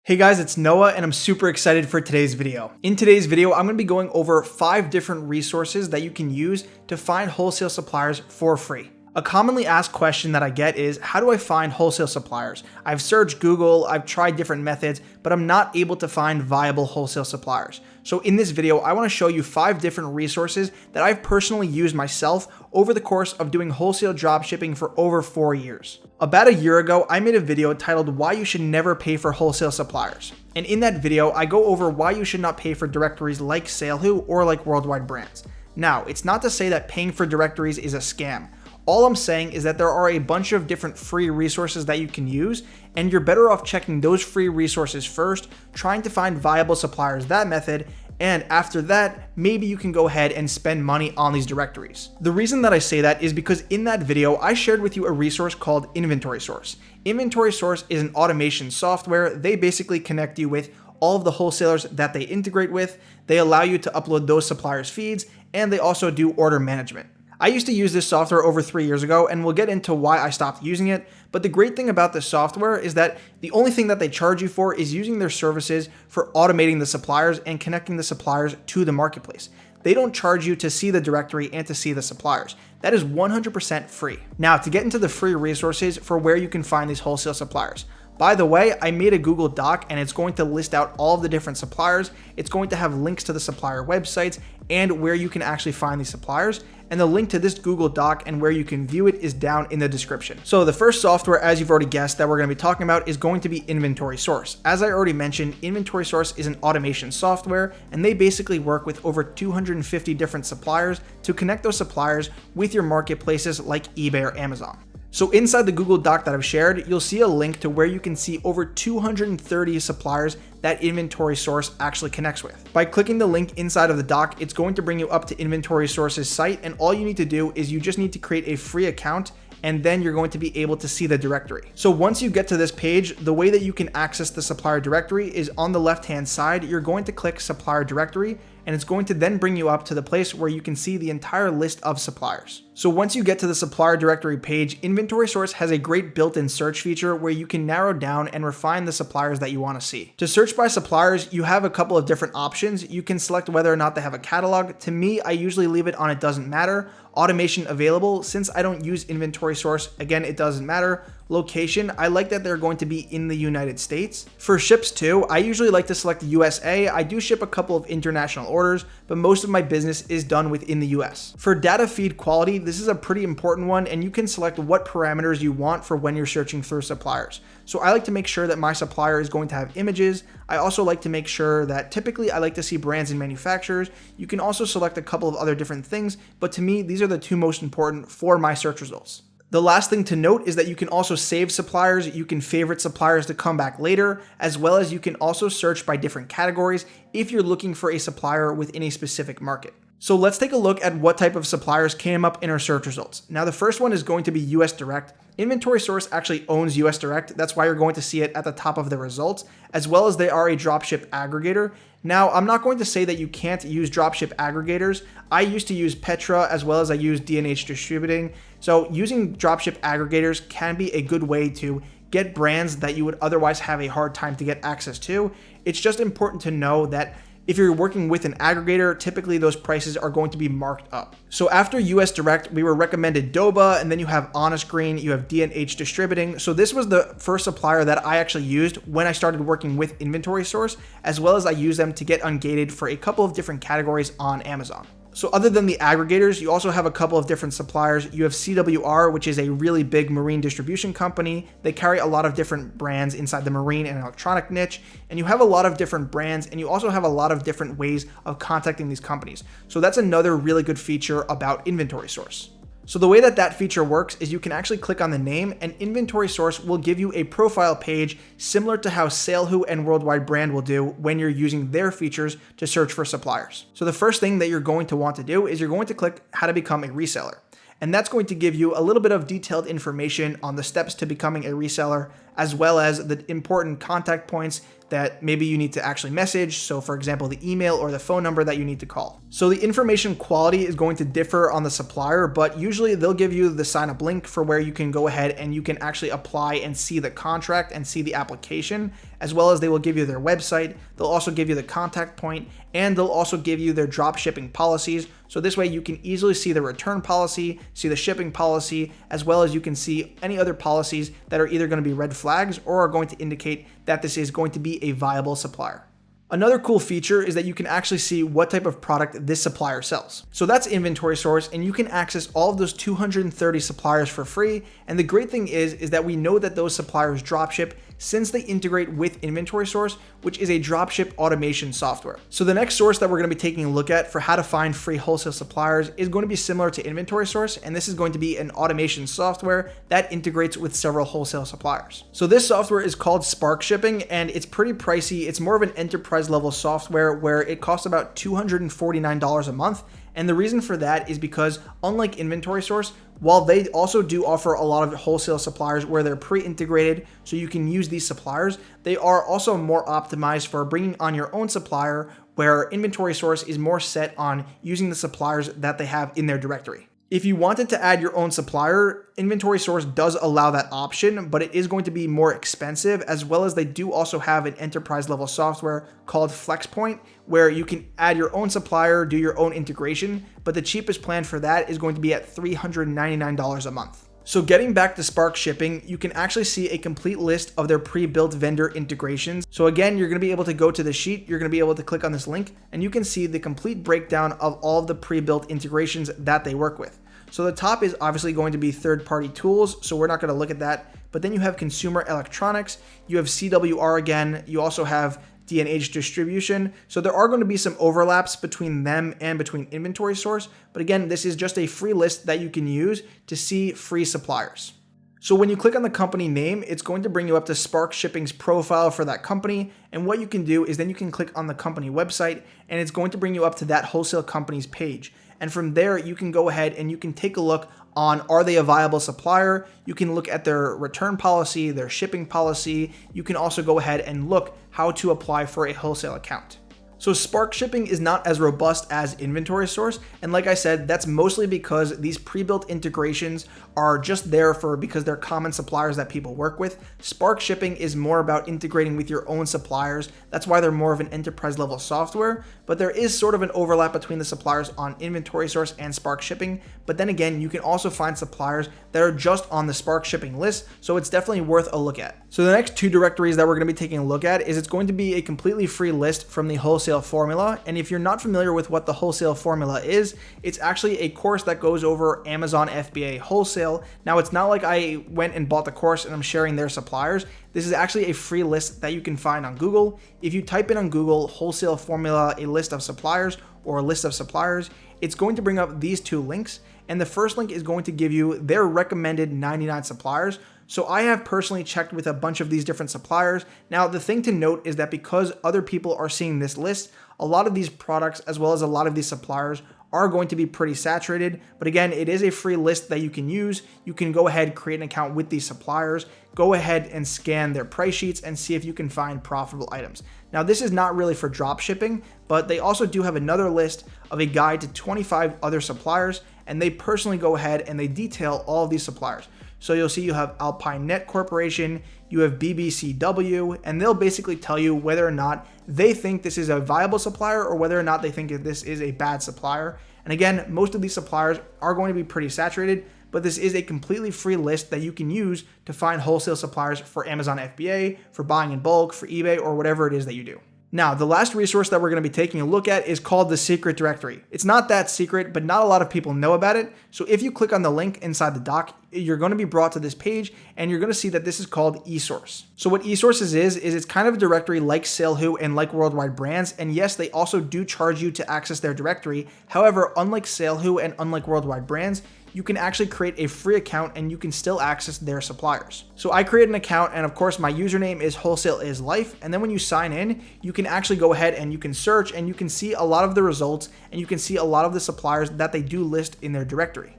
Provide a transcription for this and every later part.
Hey guys, it's Noah and I'm super excited for today's video. In today's video, I'm going to be going over 5 different resources that you can use to find wholesale suppliers for free. A commonly asked question that I get is, how do I find wholesale suppliers? I've searched Google, I've tried different methods, but I'm not able to find viable wholesale suppliers. So in this video, I want to show you 5 different resources that I've personally used myself over the course of doing wholesale dropshipping for over 4 years. About a year ago, I made a video titled Why You Should Never Pay for Wholesale Suppliers. And in that video, I go over why you should not pay for directories like SaleHoo or like worldwide brands. Now, it's not to say that paying for directories is a scam. All I'm saying is that there are a bunch of different free resources that you can use, and you're better off checking those free resources first, trying to find viable suppliers that method, and after that, maybe you can go ahead and spend money on these directories. The reason that I say that is because in that video, I shared with you a resource called Inventory Source. Inventory Source is an automation software. They basically connect you with all of the wholesalers that they integrate with. They allow you to upload those suppliers' feeds, and they also do order management. I used to use this software over 3 years ago, and we'll get into why I stopped using it. But the great thing about this software is that the only thing that they charge you for is using their services for automating the suppliers and connecting the suppliers to the marketplace. They don't charge you to see the directory and to see the suppliers. That is 100% free. Now, to get into the free resources for where you can find these wholesale suppliers. By the way, I made a Google Doc and it's going to list out all of the different suppliers. It's going to have links to the supplier websites and where you can actually find these suppliers. And the link to this Google Doc and where you can view it is down in the description. So the first software, as you've already guessed, that we're going to be talking about is going to be Inventory Source. As I already mentioned, Inventory Source is an automation software, and they basically work with over 250 different suppliers to connect those suppliers with your marketplaces like eBay or Amazon. So inside the Google Doc that I've shared, you'll see a link to where you can see over 230 suppliers that Inventory Source actually connects with. By clicking the link inside of the doc, it's going to bring you up to Inventory Source's site, and all you need to do is you just need to create a free account, and then you're going to be able to see the directory. So once you get to this page, the way that you can access the supplier directory is on the left-hand side. You're going to click Supplier Directory, and it's going to then bring you up to the place where you can see the entire list of suppliers. So once you get to the supplier directory page, Inventory Source has a great built-in search feature where you can narrow down and refine the suppliers that you want to see. To search by suppliers, you have a couple of different options. You can select whether or not they have a catalog. To me, I usually leave it on it doesn't matter. Automation available. Since I don't use Inventory Source, again, it doesn't matter. Location, I like that they're going to be in the United States. For ships too, I usually like to select USA. I do ship a couple of international orders, but most of my business is done within the US. For data feed quality, this is a pretty important one, and you can select what parameters you want for when you're searching through suppliers. So I like to make sure that my supplier is going to have images. I also like to make sure that typically I like to see brands and manufacturers. You can also select a couple of other different things, but to me, these are the 2 most important for my search results. The last thing to note is that you can also save suppliers. You can favorite suppliers to come back later, as well as you can also search by different categories if you're looking for a supplier within a specific market. So let's take a look at what type of suppliers came up in our search results. Now, the first one is going to be US Direct. Inventory Source actually owns US Direct. That's why you're going to see it at the top of the results, as well as they are a dropship aggregator. Now, I'm not going to say that you can't use dropship aggregators. I used to use Petra as well as I use D&H Distributing. So using dropship aggregators can be a good way to get brands that you would otherwise have a hard time to get access to. It's just important to know that if you're working with an aggregator, typically those prices are going to be marked up. So after US Direct, we were recommended Doba, and then you have Honest Green, you have D&H Distributing. So this was the first supplier that I actually used when I started working with Inventory Source, as well as I use them to get ungated for a couple of different categories on Amazon. So other than the aggregators, you also have a couple of different suppliers. You have CWR, which is a really big marine distribution company. They carry a lot of different brands inside the marine and electronic niche, and you have a lot of different brands, and you also have a lot of different ways of contacting these companies. So that's another really good feature about Inventory Source. So the way that that feature works is you can actually click on the name, and Inventory Source will give you a profile page similar to how SaleHoo and Worldwide Brand will do when you're using their features to search for suppliers. So the first thing that you're going to want to do is you're going to click how to become a reseller. And that's going to give you a little bit of detailed information on the steps to becoming a reseller, as well as the important contact points that maybe you need to actually message. So for example, the email or the phone number that you need to call. So the information quality is going to differ on the supplier, but usually they'll give you the sign up link for where you can go ahead and you can actually apply and see the contract and see the application, as well as they will give you their website. They'll also give you the contact point, and they'll also give you their drop shipping policies. So this way you can easily see the return policy, see the shipping policy, as well as you can see any other policies that are either going to be red flags or are going to indicate that this is going to be a viable supplier. Another cool feature is that you can actually see what type of product this supplier sells. So that's inventory source, and you can access all of those 230 suppliers for free. And the great thing is that we know that those suppliers dropship since they integrate with inventory source, which is a dropship automation software. So the next source that we're going to be taking a look at for how to find free wholesale suppliers is going to be similar to inventory source, and this is going to be an automation software that integrates with several wholesale suppliers. So this software is called Spark Shipping, and it's pretty pricey. It's more of an enterprise level software where it costs about $249 a month. And the reason for that is because unlike inventory source, while they also do offer a lot of wholesale suppliers where they're pre-integrated so you can use these suppliers, they are also more optimized for bringing on your own supplier, where inventory source is more set on using the suppliers that they have in their directory. If you wanted to add your own supplier, inventory source does allow that option, but it is going to be more expensive, as well as they do also have an enterprise level software called FlexPoint, where you can add your own supplier, do your own integration, but the cheapest plan for that is going to be at $399 a month. So getting back to Spark Shipping, you can actually see a complete list of their pre-built vendor integrations. So again, you're going to be able to go to the sheet, you're going to be able to click on this link, and you can see the complete breakdown of all of the pre-built integrations that they work with. So the top is obviously going to be third-party tools, so we're not going to look at that. But then you have consumer electronics, you have CWR again, you also have D&H distribution. So there are going to be some overlaps between them and between inventory source. But again, this is just a free list that you can use to see free suppliers. So when you click on the company name, it's going to bring you up to Spark Shipping's profile for that company. And what you can do is then you can click on the company website, and it's going to bring you up to that wholesale company's page. And from there, you can go ahead and you can take a look on, are they a viable supplier? You can look at their return policy, their shipping policy. You can also go ahead and look how to apply for a wholesale account. So Spark Shipping is not as robust as inventory source. And like I said, that's mostly because these pre-built integrations are just there because they're common suppliers that people work with. Spark Shipping is more about integrating with your own suppliers. That's why they're more of an enterprise level software, but there is sort of an overlap between the suppliers on inventory source and Spark Shipping. But then again, you can also find suppliers that are just on the Spark Shipping list. So it's definitely worth a look at. So the next two directories that we're going to be taking a look at is it's going to be a completely free list from the Wholesale formula. And if you're not familiar with what the Wholesale formula is, it's actually a course that goes over Amazon FBA Wholesale. Now, it's not like I went and bought the course and I'm sharing their suppliers. This is actually a free list that you can find on Google. If you type in on Google Wholesale formula, a list of suppliers or a list of suppliers, it's going to bring up these two links. And the first link is going to give you their recommended 99 suppliers. So I have personally checked with a bunch of these different suppliers. Now, the thing to note is that because other people are seeing this list, a lot of these products, as well as a lot of these suppliers, are going to be pretty saturated. But again, it is a free list that you can use. You can go ahead, create an account with these suppliers, go ahead and scan their price sheets and see if you can find profitable items. Now, this is not really for drop shipping, but they also do have another list of a guide to 25 other suppliers, and they personally go ahead and they detail all of these suppliers. So you'll see you have Alpine Net Corporation, you have BBCW, and they'll basically tell you whether or not they think this is a viable supplier or whether or not they think that this is a bad supplier. And again, most of these suppliers are going to be pretty saturated, but this is a completely free list that you can use to find wholesale suppliers for Amazon FBA, for buying in bulk, for eBay, or whatever it is that you do. Now, the last resource that we're going to be taking a look at is called the secret directory. It's not that secret, but not a lot of people know about it. So if you click on the link inside the doc, you're going to be brought to this page and you're going to see that this is called eSource. So what eSources is it's kind of a directory like SaleHoo and like Worldwide Brands. And yes, they also do charge you to access their directory. However, unlike SaleHoo and unlike Worldwide Brands, you can actually create a free account and you can still access their suppliers. So I created an account, and of course my username is Wholesale is Life. And then when you sign in, you can actually go ahead and you can search and you can see a lot of the results and you can see a lot of the suppliers that they do list in their directory.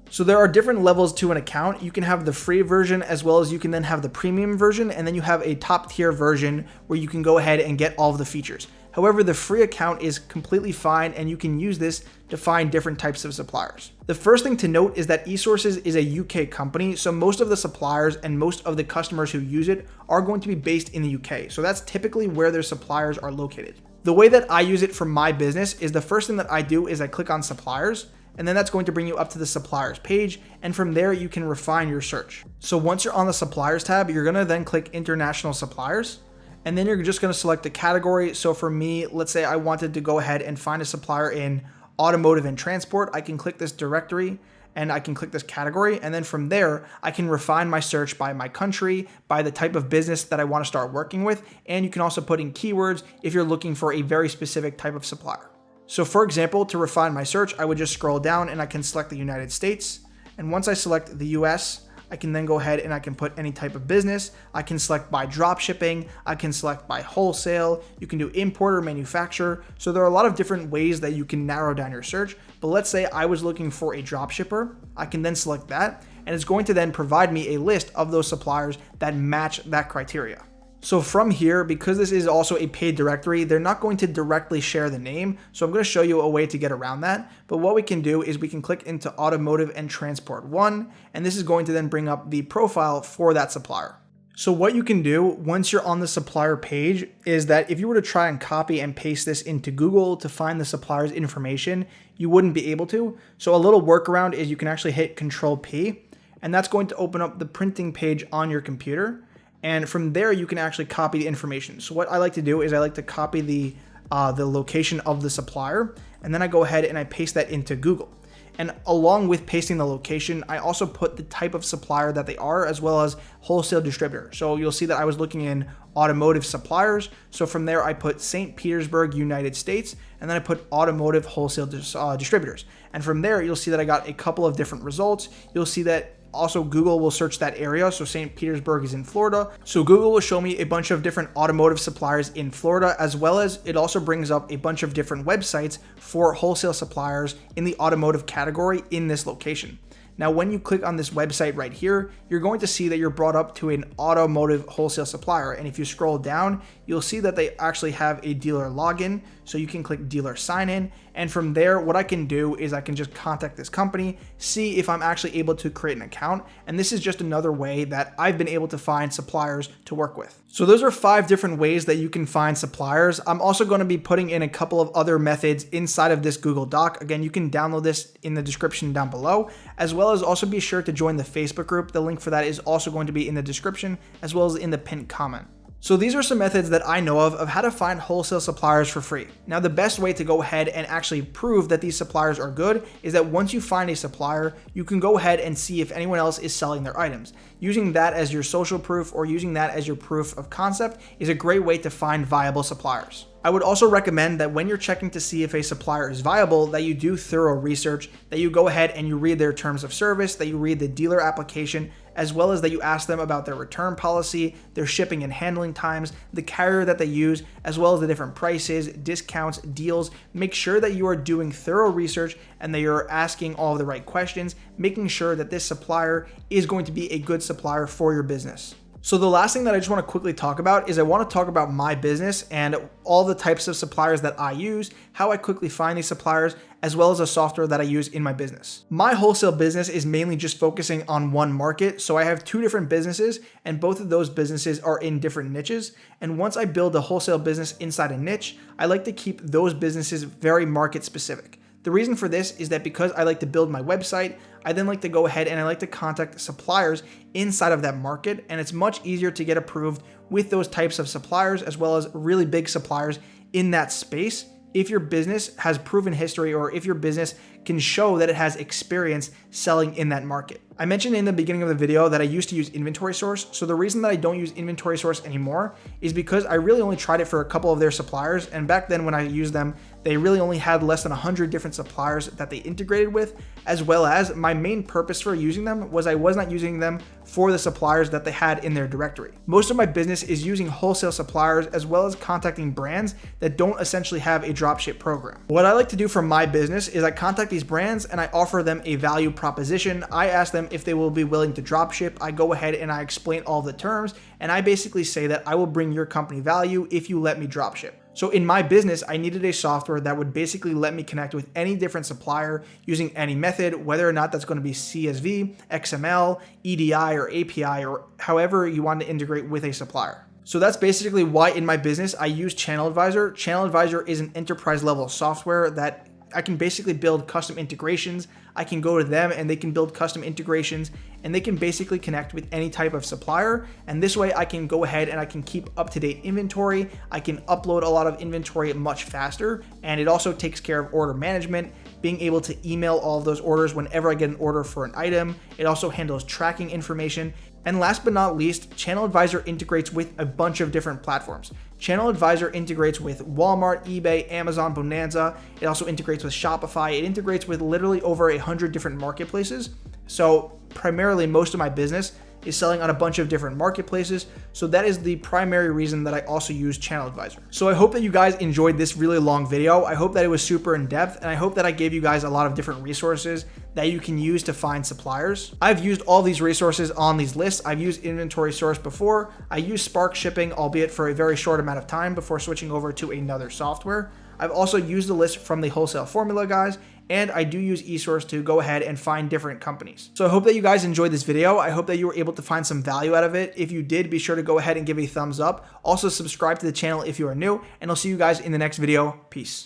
So there are different levels to an account. You can have the free version as well as you can then have the premium version, and then you have a top tier version where you can go ahead and get all of the features. However, the free account is completely fine and you can use this to find different types of suppliers. The first thing to note is that eSources is a UK company, so most of the suppliers and most of the customers who use it are going to be based in the UK. So that's typically where their suppliers are located. The way that I use it for my business is the first thing that I do is I click on suppliers, and then that's going to bring you up to the suppliers page. And from there, you can refine your search. So once you're on the suppliers tab, you're gonna then click international suppliers. And then you're just gonna select a category. So for me, let's say I wanted to go ahead and find a supplier in automotive and transport. I can click this directory and I can click this category. And then from there, I can refine my search by my country, by the type of business that I wanna start working with. And you can also put in keywords if you're looking for a very specific type of supplier. So for example, to refine my search, I would just scroll down and I can select the United States. And once I select the US, I can then go ahead and I can put any type of business. I can select by dropshipping. I can select by wholesale. You can do importer, manufacturer. So there are a lot of different ways that you can narrow down your search. But let's say I was looking for a dropshipper. I can then select that, and it's going to then provide me a list of those suppliers that match that criteria. So from here, because this is also a paid directory, they're not going to directly share the name. So I'm going to show you a way to get around that. But what we can do is we can click into automotive and transport 1, and this is going to then bring up the profile for that supplier. So what you can do once you're on the supplier page is that if you were to try and copy and paste this into Google to find the supplier's information, you wouldn't be able to. So a little workaround is you can actually hit Control P, and that's going to open up the printing page on your computer. And from there, you can actually copy the information. So what I like to do is I like to copy the location of the supplier, and then I go ahead and I paste that into Google. And along with pasting the location, I also put the type of supplier that they are, as well as wholesale distributor. So you'll see that I was looking in automotive suppliers. So from there, I put St. Petersburg, United States, and then I put automotive wholesale distributors. And from there, you'll see that I got a couple of different results. You'll see that also Google will search that area. So St. Petersburg is in Florida. So Google will show me a bunch of different automotive suppliers in Florida, as well as it also brings up a bunch of different websites for wholesale suppliers in the automotive category in this location. Now, when you click on this website right here, you're going to see that you're brought up to an automotive wholesale supplier. And if you scroll down, you'll see that they actually have a dealer login. So you can click dealer sign in. And from there, what I can do is I can just contact this company, see if I'm actually able to create an account. And this is just another way that I've been able to find suppliers to work with. So those are 5 different ways that you can find suppliers. I'm also going to be putting in a couple of other methods inside of this Google Doc. Again, you can download this in the description down below, as well as also be sure to join the Facebook group. The link for that is also going to be in the description, as well as in the pinned comment. So these are some methods that I know of how to find wholesale suppliers for free. Now, the best way to go ahead and actually prove that these suppliers are good is that once you find a supplier, you can go ahead and see if anyone else is selling their items. Using that as your social proof or using that as your proof of concept is a great way to find viable suppliers. I would also recommend that when you're checking to see if a supplier is viable, that you do thorough research, that you go ahead and you read their terms of service, that you read the dealer application, as well as that you ask them about their return policy, their shipping and handling times, the carrier that they use, as well as the different prices, discounts, deals. Make sure that you are doing thorough research and that you're asking all of the right questions, making sure that this supplier is going to be a good supplier for your business. So the last thing that I just want to quickly talk about is I want to talk about my business and all the types of suppliers that I use, how I quickly find these suppliers, as well as a software that I use in my business. My wholesale business is mainly just focusing on one market. So I have 2 different businesses, and both of those businesses are in different niches. And once I build a wholesale business inside a niche, I like to keep those businesses very market specific. The reason for this is that because I like to build my website, I then like to go ahead and I like to contact suppliers inside of that market, and it's much easier to get approved with those types of suppliers as well as really big suppliers in that space if your business has proven history or if your business can show that it has experience selling in that market. I mentioned in the beginning of the video that I used to use Inventory Source. So the reason that I don't use Inventory Source anymore is because I really only tried it for a couple of their suppliers. And back then when I used them, they really only had less than 100 different suppliers that they integrated with, as well as my main purpose for using them was I was not using them for the suppliers that they had in their directory. Most of my business is using wholesale suppliers as well as contacting brands that don't essentially have a dropship program. What I like to do for my business is I contact these these brands and I offer them a value proposition. I ask them if they will be willing to dropship. I go ahead and I explain all the terms, and I basically say that I will bring your company value if you let me dropship. So in my business, I needed a software that would basically let me connect with any different supplier using any method, whether or not that's going to be CSV, XML, EDI, or API, or however you want to integrate with a supplier. So that's basically why in my business I use Channel Advisor. Channel Advisor is an enterprise level software that I can basically build custom integrations. I can go to them and they can build custom integrations, and they can basically connect with any type of supplier. And this way I can go ahead and I can keep up-to-date inventory. I can upload a lot of inventory much faster. And it also takes care of order management, being able to email all of those orders whenever I get an order for an item. It also handles tracking information. And last but not least, Channel Advisor integrates with a bunch of different platforms. Channel Advisor integrates with Walmart, eBay, Amazon, Bonanza. It also integrates with Shopify. It integrates with literally over 100 different marketplaces. So primarily most of my business is selling on a bunch of different marketplaces. So that is the primary reason that I also use Channel Advisor. So I hope that you guys enjoyed this really long video. I hope that it was super in depth, and I hope that I gave you guys a lot of different resources that you can use to find suppliers. I've used all these resources on these lists. I've used Inventory Source before. I used Spark Shipping, albeit for a very short amount of time before switching over to another software. I've also used the list from the Wholesale formula, guys, and I do use eSource to go ahead and find different companies. So I hope that you guys enjoyed this video. I hope that you were able to find some value out of it. If you did, be sure to go ahead and give a thumbs up. Also subscribe to the channel if you are new, and I'll see you guys in the next video. Peace.